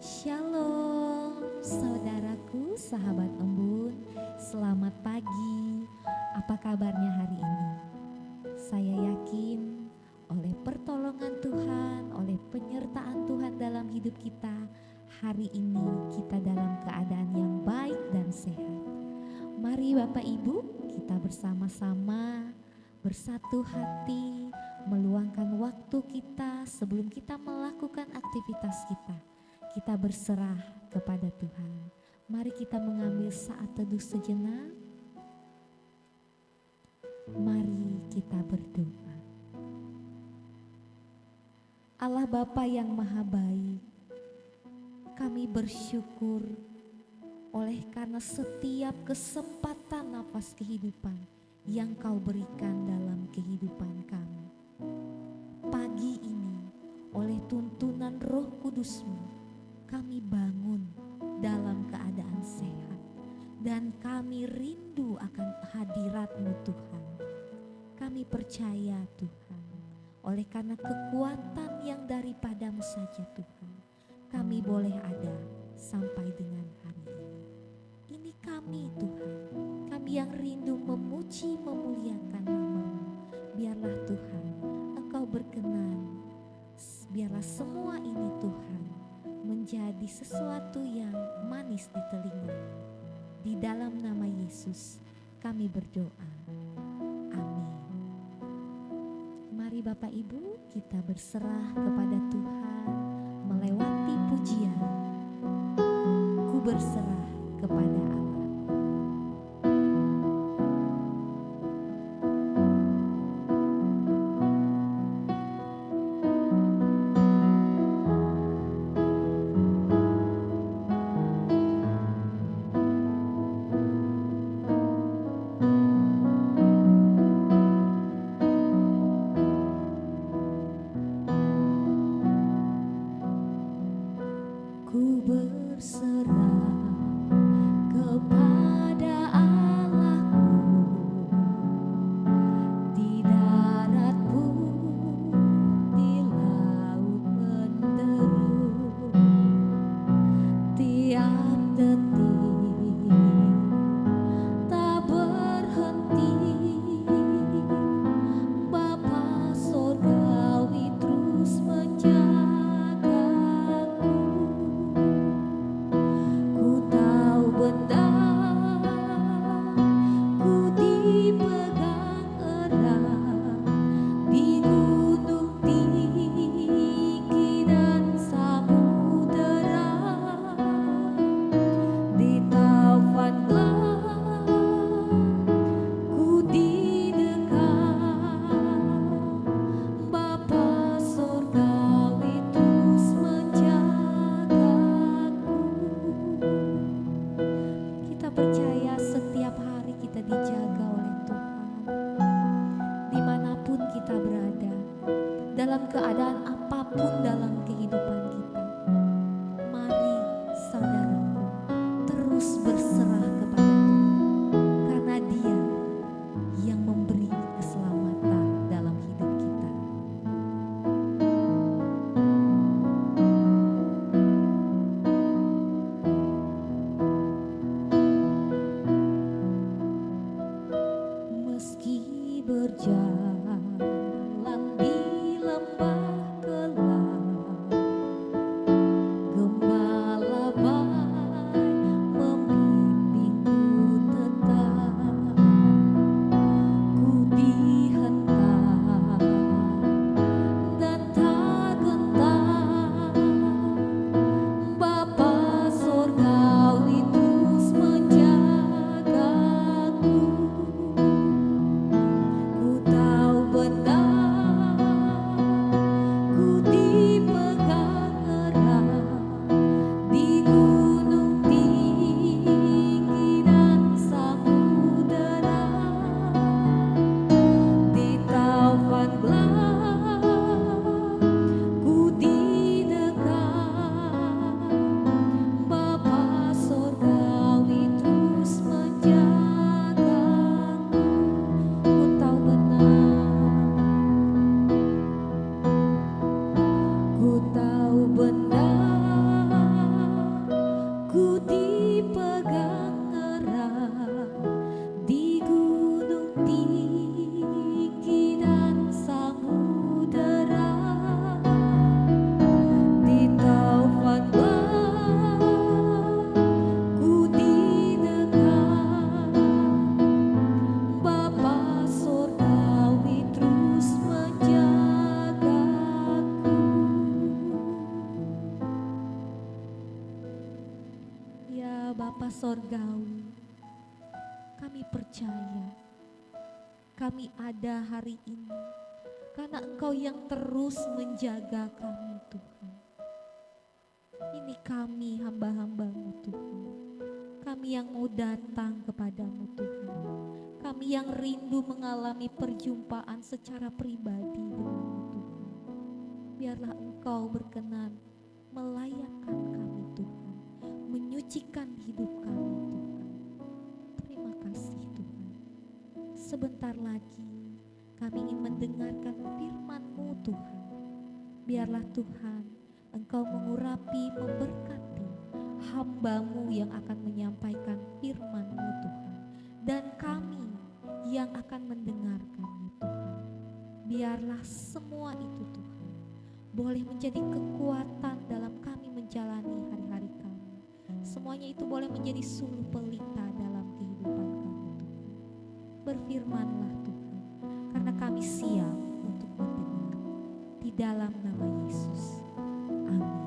Shalom, saudaraku, sahabat embun. Selamat pagi. Apa kabarnya hari ini? Saya yakin oleh pertolongan Tuhan, oleh penyertaan Tuhan dalam hidup kita, hari ini kita dalam keadaan yang baik dan sehat. Mari Bapak Ibu, kita bersama-sama bersatu hati meluangkan waktu kita sebelum kita melakukan aktivitas kita. Kita berserah kepada Tuhan. Mari kita mengambil saat teduh sejenak. Mari kita berdoa. Allah Bapa yang Maha Baik, kami bersyukur oleh karena setiap kesempatan nafas kehidupan yang Kau berikan dalam kehidupan kami. Pagi ini oleh tuntunan Roh Kudus-Mu, kami bangun dalam keadaan sehat dan kami rindu akan hadirat-Mu Tuhan. Kami percaya Tuhan, oleh karena kekuatan yang daripada-Mu saja Tuhan, kami boleh ada sampai dengan hari ini. Ini kami Tuhan, kami yang rindu memuji memuliakan nama-Mu. Biarlah Tuhan Engkau berkenan, biarlah semua ini Tuhan menjadi sesuatu yang manis di telinga. Di dalam nama Yesus kami berdoa. Amin. Mari Bapak Ibu kita berserah kepada Tuhan melewati pujian. Ku berserah kepada Allah. Ku berserah Bapa Sorgawi, kami percaya kami ada hari ini karena Engkau yang terus menjaga kami Tuhan. Ini kami hamba-hamba-Mu Tuhan. Kami yang mau datang kepadamu Tuhan. Kami yang rindu mengalami perjumpaan secara pribadi denganmu Tuhan. Biarlah Engkau berkenan melayakkan kami Tuhan. Menyucikan hidup kami Tuhan. Terima kasih Tuhan. Sebentar lagi kami ingin mendengarkan firman-Mu Tuhan. Biarlah Tuhan Engkau mengurapi, memberkati hamba-Mu yang akan menyampaikan firman-Mu Tuhan. Dan kami yang akan mendengarkannya Tuhan. Biarlah semua itu Tuhan boleh menjadi kekuatan dalam kami menjalani hari-hari kami. Semuanya itu boleh menjadi suluh pelita dalam kehidupan kami Tuhan. Berfirmanlah Tuhan, karena kami siap untuk mendengar. Di dalam nama Yesus. Amin.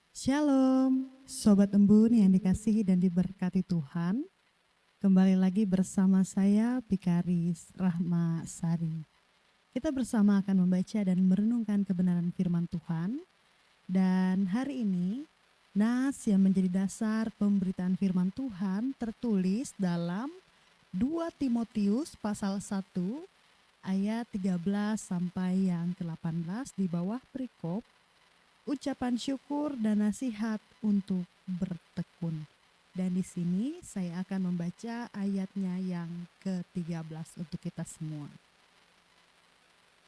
Shalom, Sobat Embun yang dikasihi dan diberkati Tuhan. Kembali lagi bersama saya, Pikaris Rahma Sari. Kita bersama akan membaca dan merenungkan kebenaran firman Tuhan. Dan hari ini, nas yang menjadi dasar pemberitaan firman Tuhan tertulis dalam 2 Timotius pasal 1 ayat 13 sampai yang ke-18 di bawah perikop ucapan syukur dan nasihat untuk bertekun. Dan di sini saya akan membaca ayatnya yang ke-13 untuk kita semua.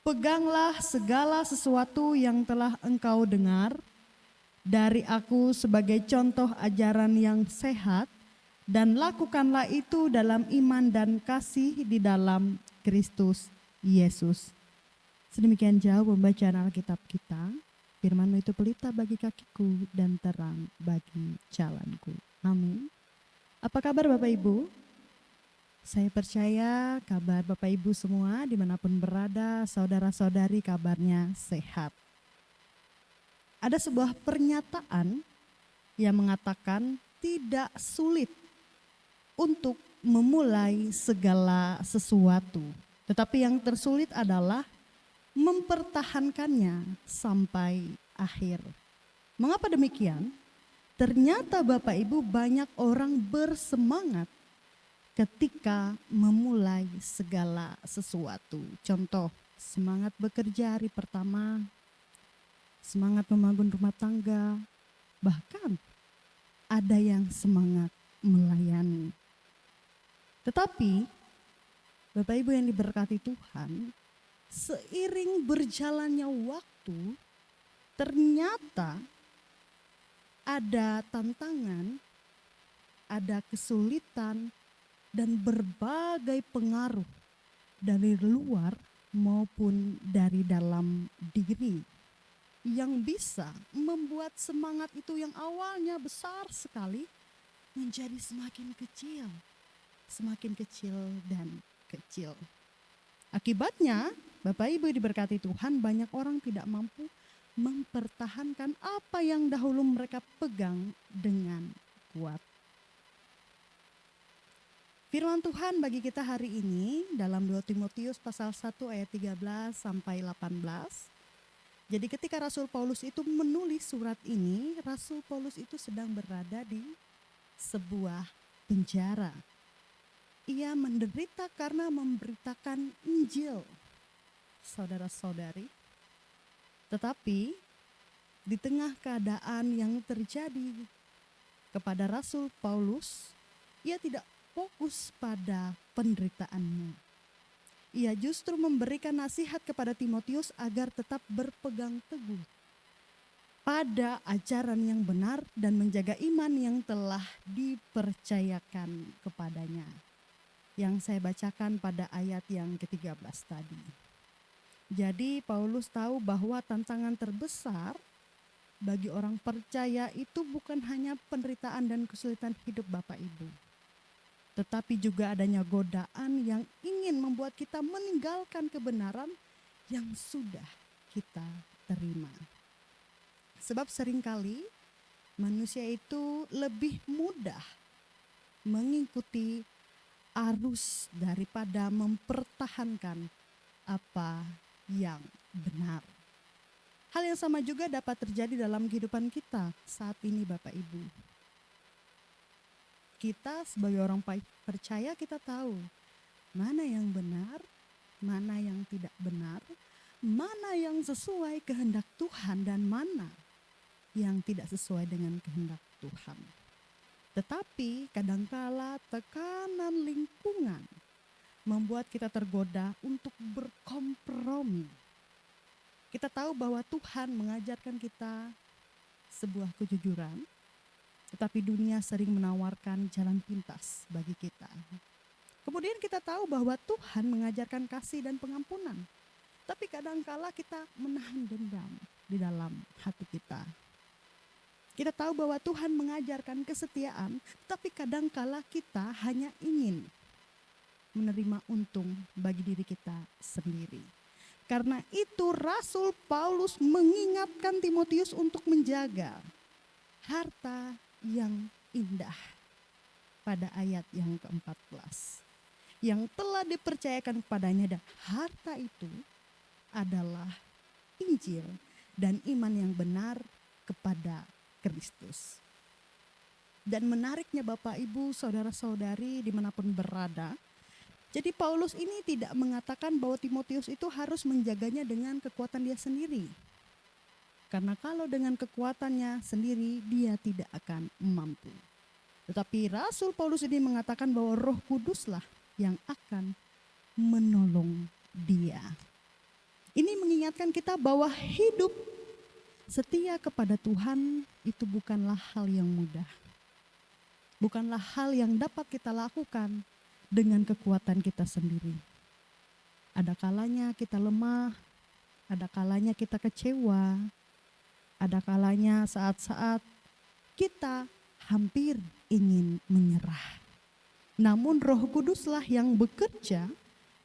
Peganglah segala sesuatu yang telah engkau dengar dari aku sebagai contoh ajaran yang sehat, dan lakukanlah itu dalam iman dan kasih di dalam Kristus Yesus. Sedemikian jauh pembacaan Alkitab kita. Firman-Mu itu pelita bagi kakiku dan terang bagi jalanku. Amin. Apa kabar Bapak Ibu? Saya percaya kabar Bapak Ibu semua dimanapun berada, saudara-saudari kabarnya sehat. Ada sebuah pernyataan yang mengatakan tidak sulit untuk memulai segala sesuatu. Tetapi yang tersulit adalah mempertahankannya sampai akhir. Mengapa demikian? Ternyata Bapak Ibu banyak orang bersemangat ketika memulai segala sesuatu. Contoh, semangat bekerja hari pertama, semangat membangun rumah tangga, bahkan ada yang semangat melayani. Tetapi Bapak Ibu yang diberkati Tuhan, seiring berjalannya waktu, ternyata ada tantangan, ada kesulitan, dan berbagai pengaruh dari luar maupun dari dalam diri yang bisa membuat semangat itu yang awalnya besar sekali menjadi semakin kecil dan kecil. Akibatnya, Bapak Ibu diberkati Tuhan, banyak orang tidak mampu mempertahankan apa yang dahulu mereka pegang dengan kuat. Firman Tuhan bagi kita hari ini dalam 2 Timotius pasal 1 ayat 13 sampai 18. Jadi ketika Rasul Paulus itu menulis surat ini, Rasul Paulus itu sedang berada di sebuah penjara. Ia menderita karena memberitakan Injil, saudara-saudari. Tetapi di tengah keadaan yang terjadi kepada Rasul Paulus, ia tidak fokus pada penderitaannya. Ia justru memberikan nasihat kepada Timotius agar tetap berpegang teguh pada ajaran yang benar dan menjaga iman yang telah dipercayakan kepadanya. Yang saya bacakan pada ayat yang ke-13 tadi. Jadi Paulus tahu bahwa tantangan terbesar bagi orang percaya itu bukan hanya penderitaan dan kesulitan hidup Bapak Ibu, tetapi juga adanya godaan yang ingin membuat kita meninggalkan kebenaran yang sudah kita terima. Sebab seringkali manusia itu lebih mudah mengikuti arus daripada mempertahankan apa yang benar. Hal yang sama juga dapat terjadi dalam kehidupan kita saat ini Bapak Ibu. Kita sebagai orang percaya kita tahu mana yang benar, mana yang tidak benar, mana yang sesuai kehendak Tuhan dan mana yang tidak sesuai dengan kehendak Tuhan. Tetapi kadangkala tekanan lingkungan membuat kita tergoda untuk berkompromi. Kita tahu bahwa Tuhan mengajarkan kita sebuah kejujuran, tetapi dunia sering menawarkan jalan pintas bagi kita. Kemudian kita tahu bahwa Tuhan mengajarkan kasih dan pengampunan, tapi kadangkala kita menahan dendam di dalam hati kita. Kita tahu bahwa Tuhan mengajarkan kesetiaan, tapi kadangkala kita hanya ingin menerima untung bagi diri kita sendiri. Karena itu Rasul Paulus mengingatkan Timotius untuk menjaga harta yang indah pada ayat yang ke-14. Yang telah dipercayakan kepadanya, dan harta itu adalah Injil dan iman yang benar kepada Kristus. Dan menariknya Bapak Ibu, saudara-saudari dimanapun berada, jadi Paulus ini tidak mengatakan bahwa Timotius itu harus menjaganya dengan kekuatan dia sendiri. Karena kalau dengan kekuatannya sendiri dia tidak akan mampu. Tetapi Rasul Paulus ini mengatakan bahwa Roh Kuduslah yang akan menolong dia. Ini mengingatkan kita bahwa hidup setia kepada Tuhan itu bukanlah hal yang mudah. Bukanlah hal yang dapat kita lakukan dengan kekuatan kita sendiri. Ada kalanya kita lemah, ada kalanya kita kecewa, ada kalanya saat-saat kita hampir ingin menyerah. Namun Roh Kuduslah yang bekerja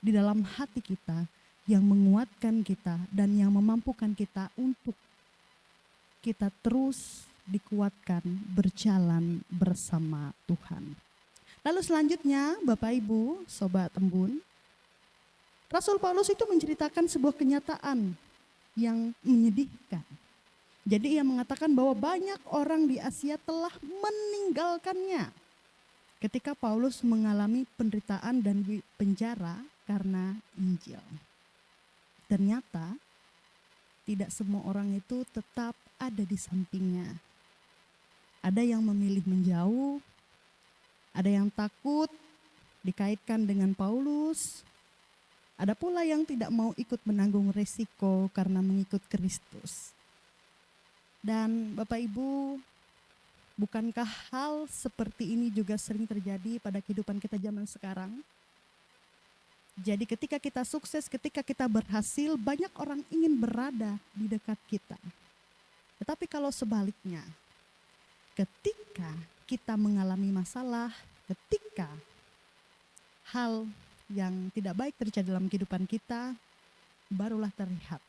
di dalam hati kita, yang menguatkan kita dan yang memampukan kita untuk kita terus dikuatkan berjalan bersama Tuhan. Lalu selanjutnya Bapak Ibu, Sobat Embun, Rasul Paulus itu menceritakan sebuah kenyataan yang menyedihkan. Jadi ia mengatakan bahwa banyak orang di Asia telah meninggalkannya ketika Paulus mengalami penderitaan dan penjara karena Injil. Ternyata tidak semua orang itu tetap ada di sampingnya. Ada yang memilih menjauh, ada yang takut dikaitkan dengan Paulus, ada pula yang tidak mau ikut menanggung resiko karena mengikut Kristus. Dan Bapak Ibu, bukankah hal seperti ini juga sering terjadi pada kehidupan kita zaman sekarang? Jadi ketika kita sukses, ketika kita berhasil, banyak orang ingin berada di dekat kita. Tetapi kalau sebaliknya, ketika kita mengalami masalah, ketika hal yang tidak baik terjadi dalam kehidupan kita, barulah terlihat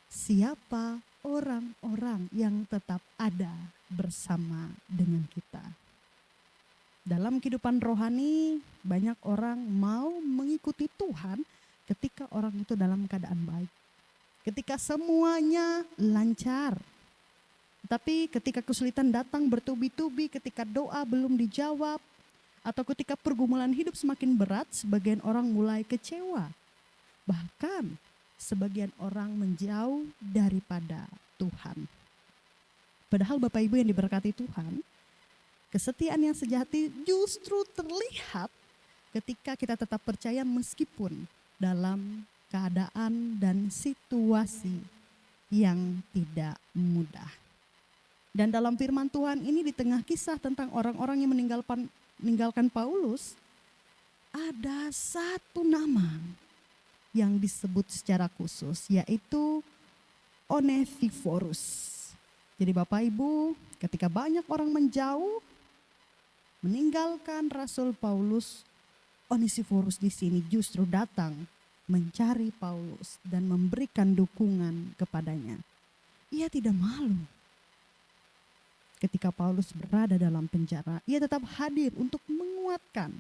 siapa orang-orang yang tetap ada bersama dengan kita. Dalam kehidupan rohani, banyak orang mau mengikuti Tuhan ketika orang itu dalam keadaan baik. Ketika semuanya lancar. Tapi ketika kesulitan datang bertubi-tubi, ketika doa belum dijawab, atau ketika pergumulan hidup semakin berat, sebagian orang mulai kecewa. Bahkan sebagian orang menjauh daripada Tuhan. Padahal Bapak Ibu yang diberkati Tuhan, kesetiaan yang sejati justru terlihat ketika kita tetap percaya meskipun dalam keadaan dan situasi yang tidak mudah. Dan dalam firman Tuhan ini di tengah kisah tentang orang-orang yang meninggalkan Paulus, ada satu nama yang disebut secara khusus, yaitu Onesiforus. Jadi Bapak Ibu, ketika banyak orang menjauh, meninggalkan Rasul Paulus, Onesiforus di sini justru datang mencari Paulus dan memberikan dukungan kepadanya. Ia tidak malu ketika Paulus berada dalam penjara, ia tetap hadir untuk menguatkan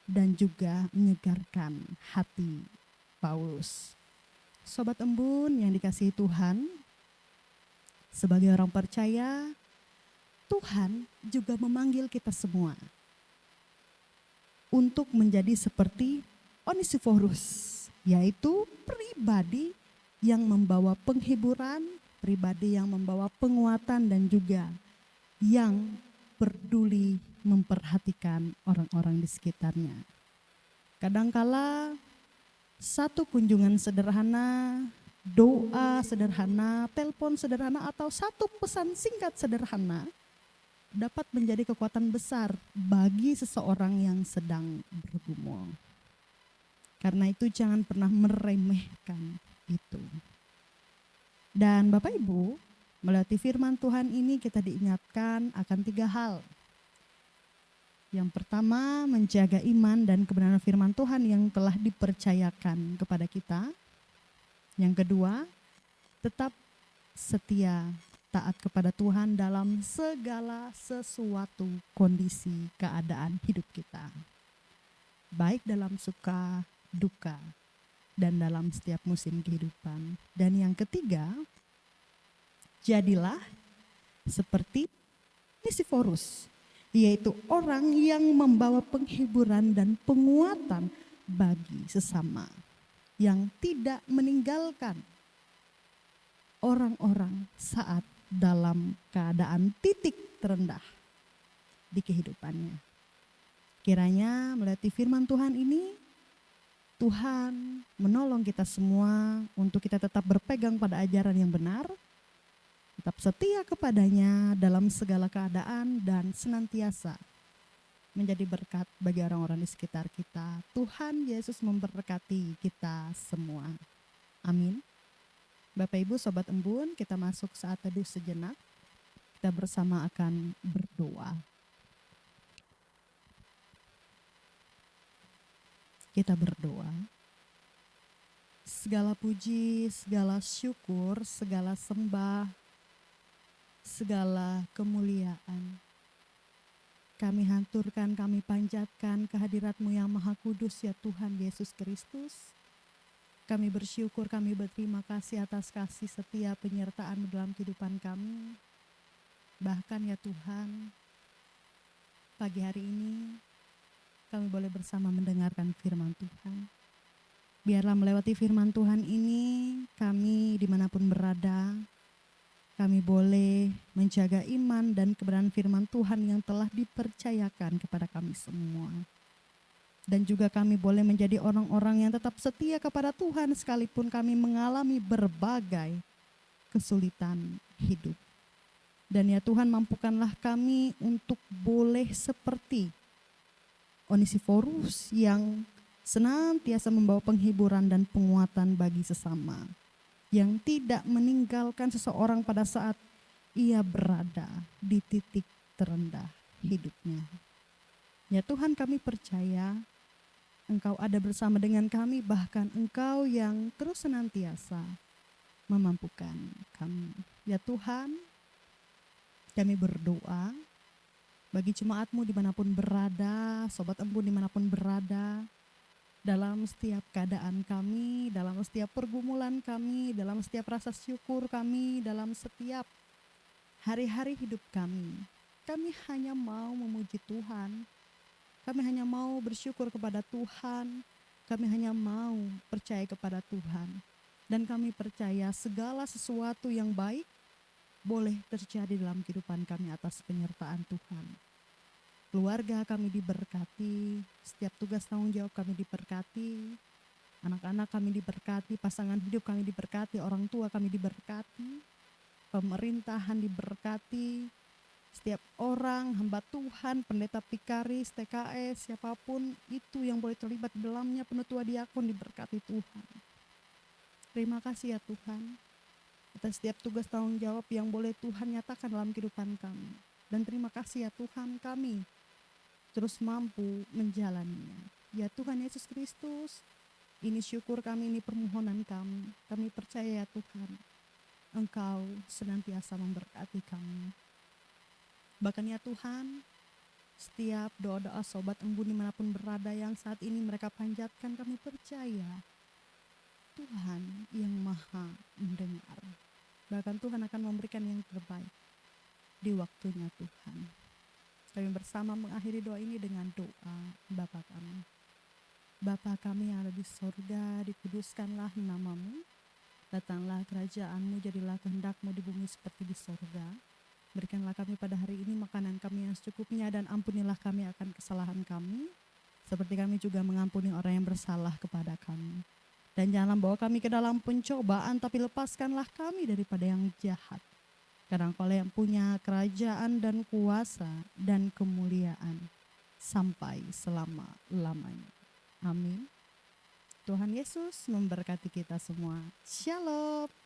dan juga menyegarkan hati Paulus. Sobat Embun yang dikasihi Tuhan, sebagai orang percaya, Tuhan juga memanggil kita semua untuk menjadi seperti Onesiforus, yaitu pribadi yang membawa penghiburan, pribadi yang membawa penguatan dan juga yang peduli memperhatikan orang-orang di sekitarnya. Kadangkala satu kunjungan sederhana, doa sederhana, telepon sederhana, atau satu pesan singkat sederhana dapat menjadi kekuatan besar bagi seseorang yang sedang bergumul. Karena itu jangan pernah meremehkan itu. Dan Bapak Ibu, melalui firman Tuhan ini kita diingatkan akan 3 hal. Yang pertama, menjaga iman dan kebenaran firman Tuhan yang telah dipercayakan kepada kita. Yang kedua, tetap setia taat kepada Tuhan dalam segala sesuatu kondisi keadaan hidup kita. Baik dalam suka, duka, dan dalam setiap musim kehidupan. Dan yang ketiga, jadilah seperti Onesiforus, yaitu orang yang membawa penghiburan dan penguatan bagi sesama, yang tidak meninggalkan orang-orang saat dalam keadaan titik terendah di kehidupannya. Kiranya melalui firman Tuhan ini, Tuhan menolong kita semua untuk kita tetap berpegang pada ajaran yang benar, tetap setia kepadanya dalam segala keadaan dan senantiasa menjadi berkat bagi orang-orang di sekitar kita. Tuhan Yesus memberkati kita semua. Amin. Bapak Ibu Sobat Embun, kita masuk saat teduh sejenak. Kita bersama akan berdoa. Kita berdoa. Segala puji, segala syukur, segala sembah, segala kemuliaan kami haturkan, kami panjatkan kehadirat-Mu yang Maha Kudus, ya Tuhan Yesus Kristus. Kami bersyukur, kami berterima kasih atas kasih setia penyertaan dalam kehidupan kami. Bahkan ya Tuhan, pagi hari ini kami boleh bersama mendengarkan firman Tuhan. Biarlah melewati firman Tuhan ini, kami dimanapun berada, kami boleh menjaga iman dan kebenaran firman Tuhan yang telah dipercayakan kepada kami semua. Dan juga kami boleh menjadi orang-orang yang tetap setia kepada Tuhan sekalipun kami mengalami berbagai kesulitan hidup. Dan ya Tuhan, mampukanlah kami untuk boleh seperti Onesiforus yang senantiasa membawa penghiburan dan penguatan bagi sesama, yang tidak meninggalkan seseorang pada saat ia berada di titik terendah hidupnya. Ya Tuhan, kami percaya Engkau ada bersama dengan kami, bahkan Engkau yang terus senantiasa memampukan kami. Ya Tuhan, kami berdoa bagi jemaat-Mu dimanapun berada, Sobat Embun dimanapun berada, dalam setiap keadaan kami, dalam setiap pergumulan kami, dalam setiap rasa syukur kami, dalam setiap hari-hari hidup kami. Kami hanya mau memuji Tuhan, kami hanya mau bersyukur kepada Tuhan, kami hanya mau percaya kepada Tuhan. Dan kami percaya segala sesuatu yang baik boleh terjadi dalam kehidupan kami atas penyertaan Tuhan. Keluarga kami diberkati, setiap tugas tanggung jawab kami diberkati, anak-anak kami diberkati, pasangan hidup kami diberkati, orang tua kami diberkati, pemerintahan diberkati, setiap orang, hamba Tuhan, pendeta pikaris, TKS, siapapun itu yang boleh terlibat di dalamnya, penetua diakon diberkati Tuhan. Terima kasih ya Tuhan atas setiap tugas tanggung jawab yang boleh Tuhan nyatakan dalam kehidupan kami. Dan terima kasih ya Tuhan, kami terus mampu menjalaninya. Ya Tuhan Yesus Kristus, ini syukur kami, ini permohonan kami. Kami percaya ya Tuhan, Engkau senantiasa memberkati kami. Bahkan ya Tuhan, setiap doa-doa sobat embun dimanapun berada yang saat ini mereka panjatkan, kami percaya Tuhan yang maha mendengar. Bahkan Tuhan akan memberikan yang terbaik di waktunya Tuhan. Kami bersama mengakhiri doa ini dengan doa Bapa kami. Bapa kami yang ada di sorga, dikuduskanlah namamu. Datanglah kerajaanmu, jadilah kehendak-mu di bumi seperti di sorga. Berikanlah kami pada hari ini makanan kami yang secukupnya, dan ampunilah kami akan kesalahan kami, seperti kami juga mengampuni orang yang bersalah kepada kami. Dan janganlah bawa kami ke dalam pencobaan, tapi lepaskanlah kami daripada yang jahat. Karena Engkaulah yang punya kerajaan dan kuasa dan kemuliaan sampai selama-lamanya. Amin. Tuhan Yesus memberkati kita semua. Shalom.